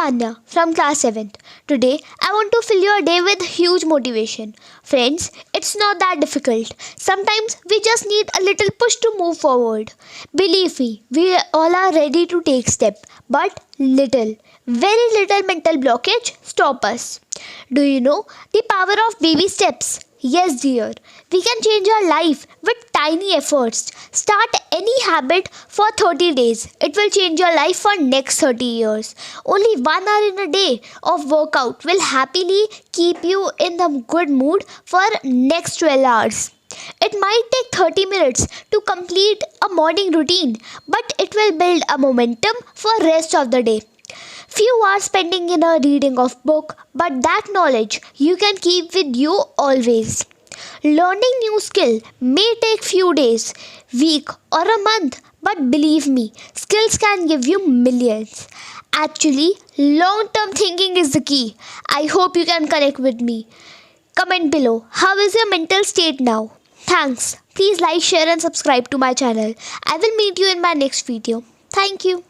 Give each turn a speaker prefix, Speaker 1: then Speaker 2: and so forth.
Speaker 1: I'm Anya from class 7th. Today, I want to fill your day with huge motivation. Friends, it's not that difficult. Sometimes we just need a little push to move forward. Believe me, we all are ready to take step, but very little mental blockage stop us. Do you know the power of baby steps? Yes, dear. We can change our life with tiny efforts. Start any habit for 30 days. It will change your life for next 30 years. Only 1 hour in a day of workout will happily keep you in the good mood for next 12 hours. It might take 30 minutes to complete a morning routine, but it will build a momentum for rest of the day. Few hours spending in a reading of book, but that knowledge you can keep with you always. Learning new skill may take few days, week or a month, but believe me, skills can give you millions. Actually, long-term thinking is the key. I hope you can connect with me. Comment below, how is your mental state now? Thanks. Please like, share and subscribe to my channel. I will meet you in my next video. Thank you.